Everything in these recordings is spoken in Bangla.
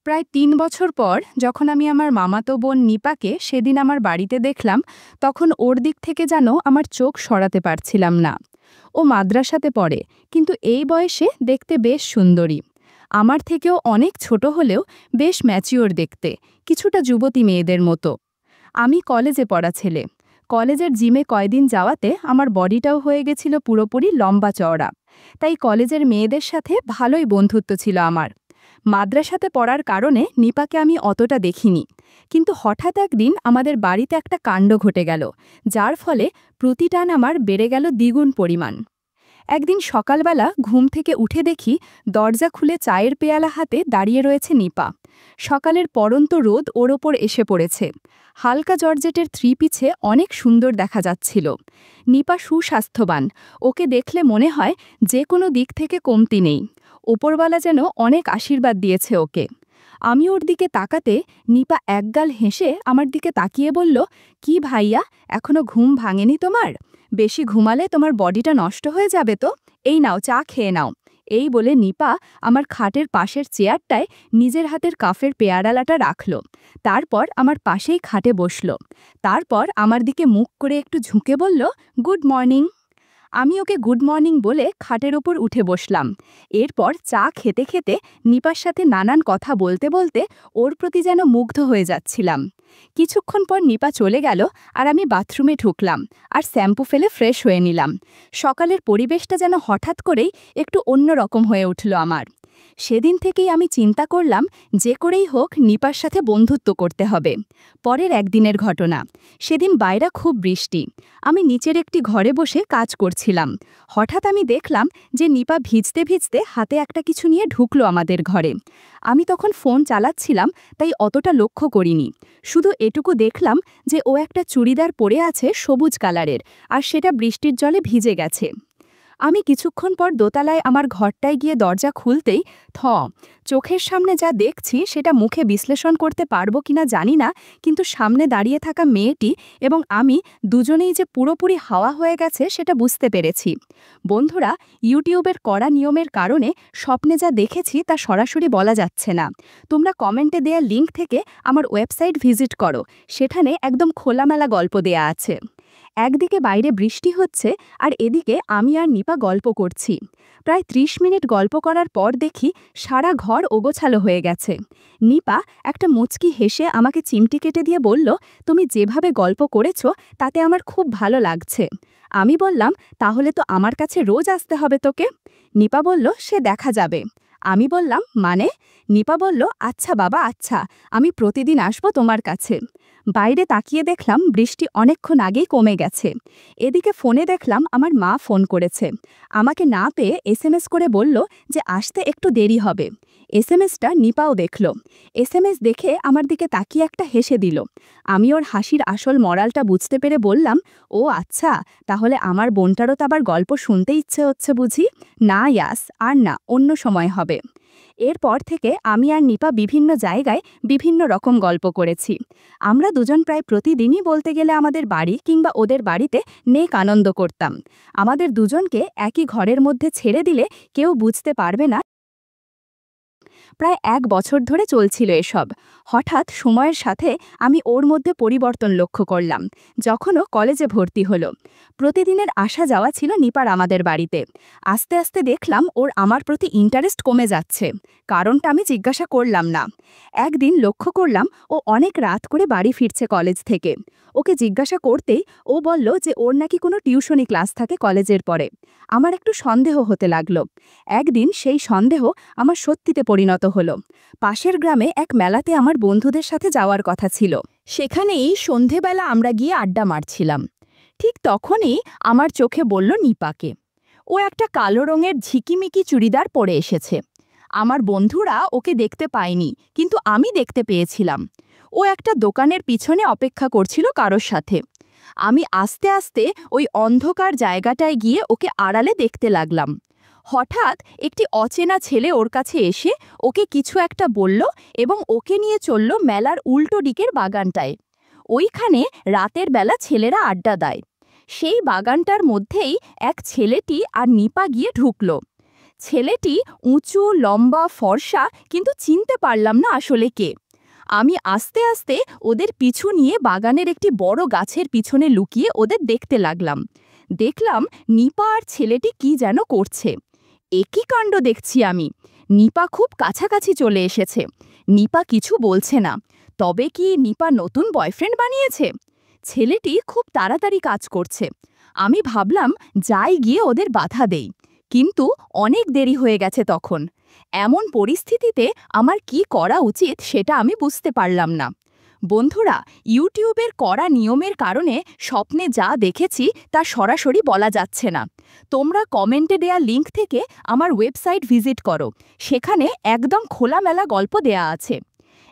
প্রায় ৩ বছর পর যখন আমি আমার মামাতো বোন নিপাকে সেদিন আমার বাড়িতে দেখলাম, তখন ওর দিক থেকে যেন আমার চোখ সরাতে পারছিলাম না। ও মাদ্রাসাতে পড়ে, কিন্তু এই বয়সে দেখতে বেশ সুন্দরী। আমার থেকেও অনেক ছোট হলেও বেশ ম্যাচিওর দেখতে, কিছুটা যুবতী মেয়েদের মতো। আমি কলেজে পড়া ছেলে। কলেজের জিমে কয়দিন যাওয়াতে আমার বডিটাও হয়ে গেছিল পুরোপুরি লম্বা চওড়া। তাই কলেজের মেয়েদের সাথে ভালোই বন্ধুত্ব ছিল আমার। মাদ্রাসাতে পড়ার কারণে নিপাকে আমি অতটা দেখিনি, কিন্তু হঠাৎ একদিন আমাদের বাড়িতে একটা কাণ্ড ঘটে গেল, যার ফলে প্রতিটান আমার বেড়ে গেল দ্বিগুণ পরিমাণ। একদিন সকালবেলা ঘুম থেকে উঠে দেখি দরজা খুলে চায়ের পেয়ালা হাতে দাঁড়িয়ে রয়েছে নিপা। সকালের পড়ন্ত রোদ ওর ওপর এসে পড়েছে। হালকা জর্জেটের থ্রি পিছে অনেক সুন্দর দেখা যাচ্ছিল। নিপা সুস্বাস্থ্যবান, ওকে দেখলে মনে হয় যে কোনো দিক থেকে কমতি নেই। ওপরওয়ালা যেন অনেক আশীর্বাদ দিয়েছে ওকে। আমি ওর দিকে তাকাতে নিপা একগাল হেসে আমার দিকে তাকিয়ে বলল, কি ভাইয়া, এখনো ঘুম ভাঙেনি তোমার? বেশি ঘুমালে তোমার বডিটা নষ্ট হয়ে যাবে তো। এই নাও, চা খেয়ে নাও। এই বলে নিপা আমার খাটের পাশের চেয়ারটায় নিজের হাতের কাফের পেয়ারালাটা রাখল। তারপর আমার পাশেই খাটে বসল। তারপর আমার দিকে মুখ করে একটু ঝুঁকে বলল, গুড মর্নিং। আমি ওকে গুড মর্নিং বলে খাটের ওপর উঠে বসলাম। এরপর চা খেতে খেতে নিপার সাথে নানান কথা বলতে বলতে ওর প্রতি যেন মুগ্ধ হয়ে যাচ্ছিলাম। কিছুক্ষণ পর নিপা চলে গেল, আর আমি বাথরুমে ঢুকলাম আর শ্যাম্পু ফেলে ফ্রেশ হয়ে নিলাম। সকালের পরিবেশটা যেন হঠাৎ করেই একটু অন্যরকম হয়ে উঠল আমার। সেদিন থেকেই আমি চিন্তা করলাম, যে করেই হোক নিপার সাথে বন্ধুত্ব করতে হবে। পরের একদিনের ঘটনা। সেদিন বাইরে খুব বৃষ্টি। আমি নিচের একটি ঘরে বসে কাজ করছিলাম। হঠাৎ আমি দেখলাম যে নিপা ভিজতে ভিজতে হাতে একটা কিছু নিয়ে ঢুকলো আমাদের ঘরে। আমি তখন ফোন চালাচ্ছিলাম, তাই অতটা লক্ষ্য করিনি। শুধু এটুকু দেখলাম যে ও একটা চুড়িদার পরে আছে সবুজ কালারের, আর সেটা বৃষ্টির জলে ভিজে গেছে। আমি কিছুক্ষণ পর দোতলায় আমার ঘরটায় গিয়ে দরজা খুলতেই চোখের সামনে যা দেখছি সেটা মুখে বিশ্লেষণ করতে পারবো কিনা জানি না, কিন্তু সামনে দাঁড়িয়ে থাকা মেয়েটি এবং আমি দুজনেই যে পুরোপুরি হাওয়া হয়ে গেছে সেটা বুঝতে পেরেছি। বন্ধুরা, ইউটিউবের কড়া নিয়মের কারণে স্বপ্নে যা দেখেছি তা সরাসরি বলা যাচ্ছে না। তোমরা কমেন্টে দেয়া লিঙ্ক থেকে আমার ওয়েবসাইট ভিজিট করো, সেখানে একদম খোলামেলা গল্প দেয়া আছে। একদিকে বাইরে বৃষ্টি হচ্ছে, আর এদিকে আমি আর নিপা গল্প করছি। প্রায় ৩০ মিনিট গল্প করার পর দেখি সারা ঘর ওগোছালো হয়ে গেছে। নিপা একটা মুচকি হেসে আমাকে চিমটি কেটে দিয়ে বলল, তুমি যেভাবে গল্প করেছ তাতে আমার খুব ভালো লাগছে। আমি বললাম, তাহলে তো আমার কাছে রোজ আসতে হবে তোকে। নিপা বলল, সে দেখা যাবে। আমি বললাম, মানে? নিপা বলল, আচ্ছা বাবা, আচ্ছা, আমি প্রতিদিন আসবো তোমার কাছে। বাইরে তাকিয়ে দেখলাম বৃষ্টি অনেকক্ষণ আগেই কমে গেছে। এদিকে ফোনে দেখলাম আমার মা ফোন করেছে। আমাকে না পেয়ে এসএমএস করে বলল যে আসতে একটু দেরি হবে। এসএমএসটা নিপাও দেখল। এসএমএস দেখে আমার দিকে তাকিয়ে একটা হেসে দিল। আমি ওর হাসির আসল মরালটা বুঝতে পেরে বললাম, ও আচ্ছা, তাহলে আমার বোনটারও তো আবার গল্প শুনতে ইচ্ছে হচ্ছে বুঝি। না ইয়াস, আর না, অন্য সময় হবে। এরপর থেকে আমি আর নিপা বিভিন্ন জায়গায় বিভিন্ন রকম গল্প করেছি। আমরা দুজন প্রায় প্রতিদিনই বলতে গেলে আমাদের বাড়ি কিংবা ওদের বাড়িতে নেক আনন্দ করতাম। আমাদের দুজনকে একই ঘরের মধ্যে ছেড়ে দিলে কেউ বুঝতে পারবে না। প্রায় ১ বছর ধরে চলছিল এসব। হঠাৎ সময়ের সাথে আমি ওর মধ্যে পরিবর্তন লক্ষ্য করলাম, যখন ও কলেজে ভর্তি হলো। প্রতিদিনের আসা যাওয়া ছিল নিপার আমাদের বাড়িতে। আস্তে আস্তে দেখলাম ওর আমার প্রতি ইন্টারেস্ট কমে যাচ্ছে। কারণটা আমি জিজ্ঞাসা করলাম না। একদিন লক্ষ্য করলাম ও অনেক রাত করে বাড়ি ফিরছে কলেজ থেকে। ওকে জিজ্ঞাসা করতেই ও বলল যে ওর নাকি কোনো টিউশনি ক্লাস থাকে কলেজের পরে। আমার একটু সন্দেহ হতে লাগলো। একদিন সেই সন্দেহ আমার সত্যিতে পরিণত হলো। পাশের গ্রামে এক মেলাতে আমার বন্ধুদের সাথে যাওয়ার কথা ছিল। সেখানেই সন্ধেবেলা আমরা গিয়ে আড্ডা মারছিলাম। ঠিক তখনই আমার চোখে বলল নিপাকে। ও একটা কালো রঙের ঝিকিমিকি চুড়িদার পরে এসেছে। আমার বন্ধুরা ওকে দেখতে পায়নি, কিন্তু আমি দেখতে পেয়েছিলাম। ও একটা দোকানের পিছনে অপেক্ষা করছিল কারোর সাথে। আমি আস্তে আস্তে ওই অন্ধকার জায়গাটায় গিয়ে ওকে আড়ালে দেখতে লাগলাম। হঠাৎ একটি অচেনা ছেলে ওর কাছে এসে ওকে কিছু একটা বলল এবং ওকে নিয়ে চলল মেলার উল্টো দিকের বাগানটায়। ওইখানে রাতের বেলা ছেলেরা আড্ডা দেয়। সেই বাগানটার মধ্যেই এক ছেলেটি আর নিপা গিয়ে ঢুকল। ছেলেটি উঁচু লম্বা ফর্সা, কিন্তু চিনতে পারলাম না আসলে কে। আমি আস্তে আস্তে ওদের পিছু নিয়ে বাগানের একটি বড় গাছের পিছনে লুকিয়ে ওদের দেখতে লাগলাম। দেখলাম নিপা আর ছেলেটি কি যেন করছে। একই কাণ্ড দেখছি আমি। নিপা খুব কাছাকাছি চলে এসেছে। নিপা কিছু বলছে না। তবে কি নিপা নতুন বয়ফ্রেন্ড বানিয়েছে? ছেলেটি খুব তাড়াতাড়ি কাজ করছে। আমি ভাবলাম যাই গিয়ে ওদের বাধা দেই, কিন্তু অনেক দেরি হয়ে গেছে তখন। এমন পরিস্থিতিতে আমার কি করা উচিত সেটা আমি বুঝতে পারলাম না। বন্ধুরা, ইউটিউবের কড়া নিয়মের কারণে স্বপ্নে যা দেখেছি তা সরাসরি বলা যাচ্ছে না। তোমরা কমেন্টে দেয়া লিংক থেকে আমার ওয়েবসাইট ভিজিট করো, সেখানে একদম খোলামেলা গল্প দেয়া আছে।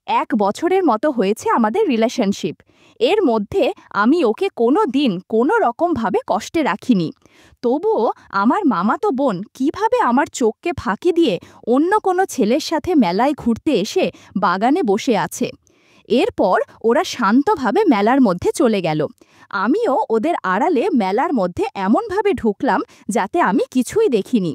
1 বছরের মতো হয়েছে আমাদের রিলেশনশিপ। এর মধ্যে আমি ওকে কোনো দিন কোনো রকমভাবে কষ্টে রাখিনি। তবুও আমার মামাতো বোন কিভাবে আমার চোখকে ফাঁকি দিয়ে অন্য কোনো ছেলের সাথে মেলায় ঘুরতে এসে বাগানে বসে আছে। এরপর ওরা শান্তভাবে মেলার মধ্যে চলে গেল। আমিও ওদের আড়ালে মেলার মধ্যে এমনভাবে ঢুকলাম যাতে আমি কিছুই দেখিনি।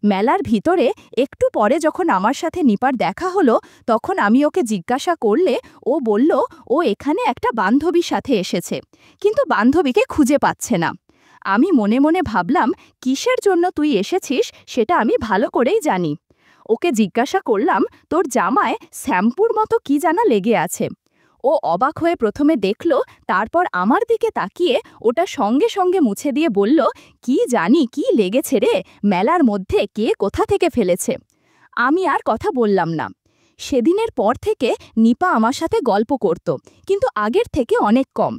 মেলার ভিতরে একটু পরে যখন আমার সাথে নিপার দেখা হলো, তখন আমি ওকে জিজ্ঞাসা করলে ও বলল ও এখানে একটা বান্ধবীর সাথে এসেছে, কিন্তু বান্ধবীকে খুঁজে পাচ্ছে না। আমি মনে মনে ভাবলাম, কিসের জন্য তুই এসেছিস সেটা আমি ভালো করেই জানি। ওকে জিজ্ঞাসা করলাম, তোর জামায় শ্যাম্পুর মতো কি জানা লেগে আছে। ও অবাক হয়ে প্রথমে দেখল, তারপর আমার দিকে তাকিয়ে ওটা সঙ্গে সঙ্গে মুছে দিয়ে বলল, কি জানি কি লেগেছে রে, মেলার মধ্যে কে কোথা থেকে ফেলেছে। আমি আর কথা বললাম না। সেদিনের পর থেকে নিপা আমার সাথে গল্প করত, কিন্তু আগের থেকে অনেক কম।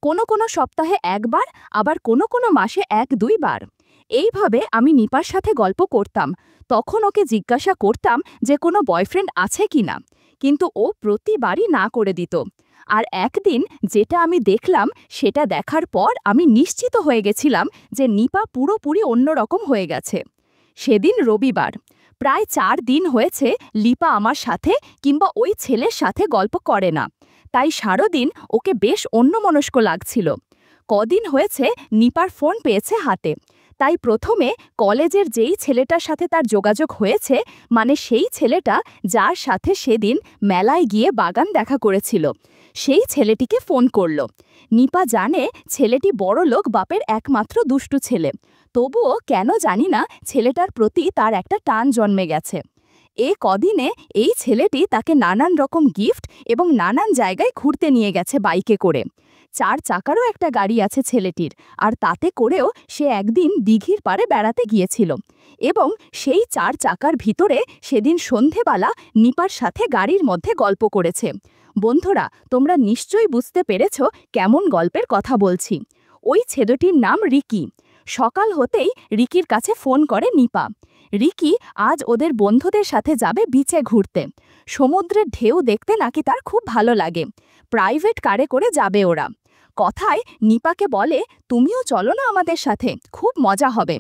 কোনো সপ্তাহে একবার, আবার কোনো মাসে 1-2 বার। এইভাবে আমি নিপার সাথে গল্প করতাম। তখন ওকে জিজ্ঞাসা করতাম যে কোনো বয়ফ্রেন্ড আছে কিনা, কিন্তু ও প্রতিবারই না করে দিত। আর একদিন যেটা আমি দেখলাম, সেটা দেখার পর আমি নিশ্চিত হয়ে গেছিলাম যে নিপা পুরোপুরি অন্যরকম হয়ে গেছে। সেদিন রবিবার। প্রায় 4 দিন হয়েছে লিপা আমার সাথে কিংবা ওই ছেলের সাথে গল্প করে না। তাই সারাদিন ওকে বেশ অন্যমনস্ক লাগছিল। কদিন হয়েছে নিপার ফোন পেয়েছে হাতে। তাই প্রথমে কলেজের যেই ছেলেটার সাথে তার যোগাযোগ হয়েছে, মানে সেই ছেলেটা যার সাথে সেদিন মেলায় গিয়ে বাগান দেখা করেছিল, সেই ছেলেটিকে ফোন করল। নিপা জানে ছেলেটি বড়লোক বাপের একমাত্র দুষ্টু ছেলে। তবুও কেন জানি না ছেলেটার প্রতি তার একটা টান জন্মে গেছে। এ কদিনে এই ছেলেটি তাকে নানান রকম গিফট এবং নানান জায়গায় ঘুরতে নিয়ে গেছে বাইকে করে। 4 চাকারও একটা গাড়ি আছে ছেলেটির, আর তাতে করেও সে একদিন দিঘির পাড়ে বেড়াতে গিয়েছিল। এবং সেই 4 চাকার ভিতরে সেদিন সন্ধেবেলা নিপার সাথে গাড়ির মধ্যে গল্প করেছে। বন্ধুরা, তোমরা নিশ্চয়ই বুঝতে পেরেছ কেমন গল্পের কথা বলছি। ওই ছেলেটির নাম রিকি। সকাল হতেই রিকির কাছে ফোন করে নিপা। রিকি আজ ওদের বন্ধুদের সাথে যাবে বিচে ঘুরতে। সমুদ্রের ঢেউ দেখতে নাকি তার খুব ভালো লাগে। প্রাইভেট কারে করে যাবে ওরা। কথায় নিপাকে বলে, তুমিও চলো না আমাদের সাথে, খুব মজা হবে।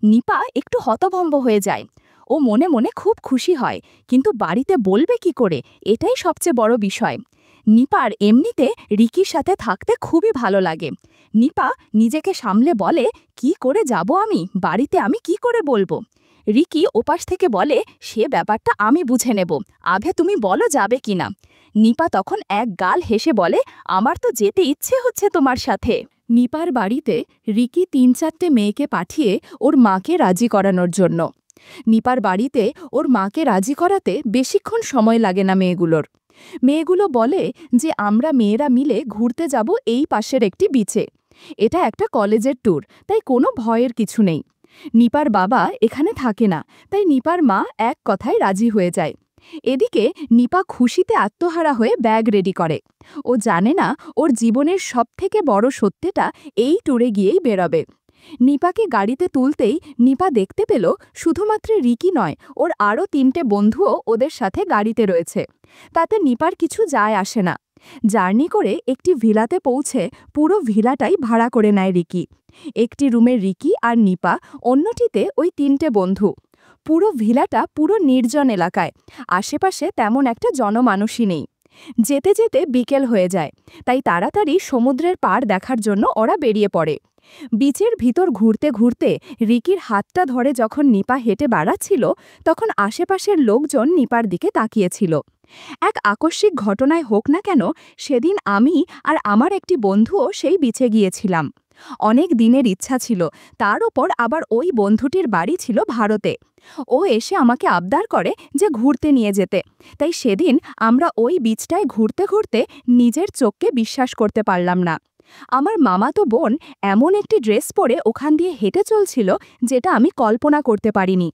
নিপা একটু হতভম্ব হয়ে যায়। ও মনে মনে খুব খুশি হয়, কিন্তু বাড়িতে বলবে কি করে, এটাই সবচেয়ে বড় বিষয়। নিপার এমনিতে রিকির সাথে থাকতে খুবই ভালো লাগে। নিপা নিজেকে সামলে বলে, কি করে যাব আমি বাড়িতে, আমি কি করে বলবো। রিকি ওপাশ থেকে বলে, সে ব্যাপারটা আমি বুঝে নেব, আগে তুমি বলো যাবে কিনা। নিপা তখন এক গাল হেসে বলে, আমার তো যেতে ইচ্ছে হচ্ছে তোমার সাথে। নিপার বাড়িতে রিকি 3-4টে মেয়েকে পাঠিয়ে ওর মাকে রাজি করানোর জন্য। নিপার বাড়িতে ওর মাকে রাজি করাতে বেশিক্ষণ সময় লাগে না মেয়েগুলোর। মেয়েগুলো বলে যে আমরা মেয়েরা মিলে ঘুরতে যাব এই পাশের একটি বিচে। এটা একটা কলেজের ট্যুর, তাই কোনো ভয়ের কিছু নেই। নিপার বাবা এখানে থাকে না, তাই নিপার মা এক কথায় রাজি হয়ে যায়। এদিকে নিপা খুশিতে আত্মহারা হয়ে ব্যাগ রেডি করে। ও জানে না ওর জীবনের সবথেকে বড় সত্যিটা এই ট্যুরে গিয়েই বেরোবে। নিপাকে গাড়িতে তুলতেই নিপা দেখতে পেল শুধুমাত্র রিকি নয়, ওর আরও 3টে বন্ধুও ওদের সাথে গাড়িতে রয়েছে। তাতে নিপার কিছু যায় আসে না। জার্নি করে একটি ভিলাতে পৌঁছে পুরো ভিলাটাই ভাড়া করে নেয় রিকি। একটি রুমে রিকি আর নিপা, অন্যটিতে ওই 3টে বন্ধু। পুরো ভিলাটা পুরো নির্জন এলাকায়, আশেপাশে তেমন একটা জনমানুষই নেই। যেতে যেতে বিকেল হয়ে যায়, তাই তাড়াতাড়ি সমুদ্রের পাড় দেখার জন্য ওরা বেরিয়ে পড়ে। বিচের ভিতর ঘুরতে ঘুরতে রিকির হাতটা ধরে যখন নিপা হেঁটে বাড়াচ্ছিল, তখন আশেপাশের লোকজন নিপার দিকে তাকিয়েছিল। এক আকস্মিক ঘটনায় হোক না কেন, সেদিন আমি আর আমার একটি বন্ধুও সেই বিচে গিয়েছিলাম। অনেক দিনের ইচ্ছা ছিল, তার ওপর আবার ওই বন্ধুটির বাড়ি ছিল ভারতে। ও এসে আমাকে আবদার করে যে ঘুরতে নিয়ে যেতে, তাই সেদিন আমরা ওই বিচটায় ঘুরতে ঘুরতে নিজের চোখকে বিশ্বাস করতে পারলাম না। আমার মামাতো বোন এমন একটি ড্রেস পরে ওখান দিয়ে হেঁটে চলছিল, যেটা আমি কল্পনা করতে পারিনি।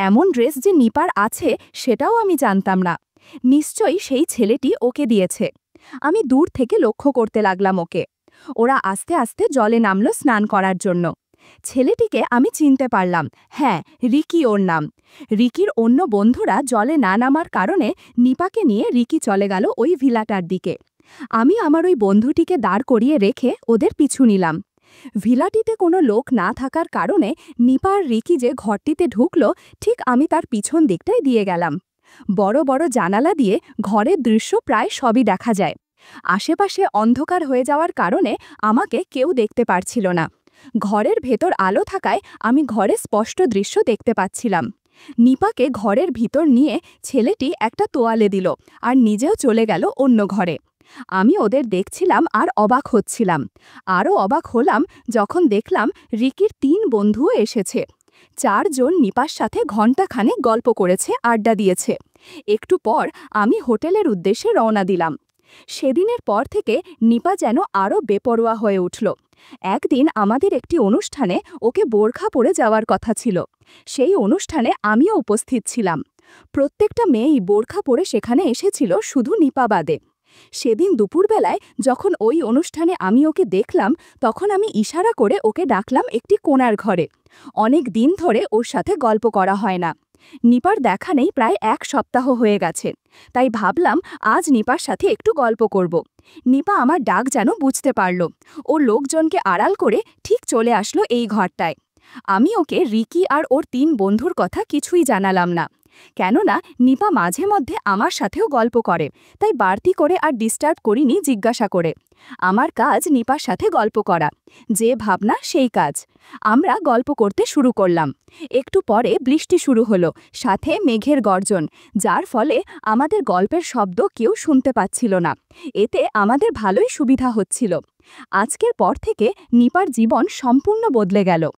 এমন ড্রেস যে নিপার আছে সেটাও আমি জানতাম না। নিশ্চয়ই সেই ছেলেটি ওকে দিয়েছে। আমি দূর থেকে লক্ষ্য করতে লাগলাম ওকে। ওরা আস্তে আস্তে জলে নামল স্নান করার জন্য। ছেলেটিকে আমি চিনতে পারলাম, হ্যাঁ, রিকি ওর নাম। রিকির অন্য বন্ধুরা জলে না নামার কারণে নিপাকে নিয়ে রিকি চলে গেল ওই ভিলাটার দিকে। আমি আমার ওই বন্ধুটিকে দাঁড় করিয়ে রেখে ওদের পিছু নিলাম। ভিলাটিতে কোনো লোক না থাকার কারণে নিপা আর রিকি যে ঘরটিতে ঢুকল, ঠিক আমি তার পিছন দিকটাই দিয়ে গেলাম। বড় বড় জানালা দিয়ে ঘরের দৃশ্য প্রায় সবই দেখা যায়। আশেপাশে অন্ধকার হয়ে যাওয়ার কারণে আমাকে কেউ দেখতে পারছিল না। ঘরের ভেতর আলো থাকায় আমি ঘরে স্পষ্ট দৃশ্য দেখতে পাচ্ছিলাম। নিপাকে ঘরের ভিতর নিয়ে ছেলেটি একটা তোয়ালে দিল আর নিজেও চলে গেল অন্য ঘরে। আমি ওদের দেখছিলাম আর অবাক হচ্ছিলাম। আরও অবাক হলাম যখন দেখলাম রিকির 3 বন্ধুও এসেছে। 4 জন নিপার সাথে ঘণ্টাখানেক গল্প করেছে, আড্ডা দিয়েছে। একটু পর আমি হোটেলের উদ্দেশ্যে রওনা দিলাম। সেদিনের পর থেকে নিপা যেন আরও বেপরোয়া হয়ে উঠল। একদিন আমাদের একটি অনুষ্ঠানে ওকে বোরখা পরে যাওয়ার কথা ছিল। সেই অনুষ্ঠানে আমিও উপস্থিত ছিলাম। প্রত্যেকটা মেয়েই বোরখা পরে সেখানে এসেছিল, শুধু নিপা বাদে। সেদিন দুপুরবেলায় যখন ওই অনুষ্ঠানে আমি ওকে দেখলাম, তখন আমি ইশারা করে ওকে ডাকলাম একটি কোণার ঘরে। অনেক দিন ধরে ওর সাথে গল্প করা হয় না। নিপার দেখা নেই প্রায় 1 সপ্তাহ হয়ে গেছে, তাই ভাবলাম আজ নিপার সাথে একটু গল্প করব। নিপা আমার ডাক যেন বুঝতে পারল। ও লোকজনকে আড়াল করে ঠিক চলে আসলো এই ঘরটায়। আমি ওকে রিকি আর ওর 3 বন্ধুর কথা কিছুই জানালাম না, কেননা নিপা মাঝে মধ্যে আমার সাথেও গল্প করে, তাই বাড়তি করে আর ডিস্টার্ব করিনি জিজ্ঞাসা করে। আমার কাজ নিপার সাথে গল্প করা, যে ভাবনা সেই কাজ। আমরা গল্প করতে শুরু করলাম। একটু পরে বৃষ্টি শুরু হলো, সাথে মেঘের গর্জন, যার ফলে আমাদের গল্পের শব্দ কেউ শুনতে পাচ্ছিল না। এতে আমাদের ভালোই সুবিধা হচ্ছিল। আজকের পর থেকে নিপার জীবন সম্পূর্ণ বদলে গেল।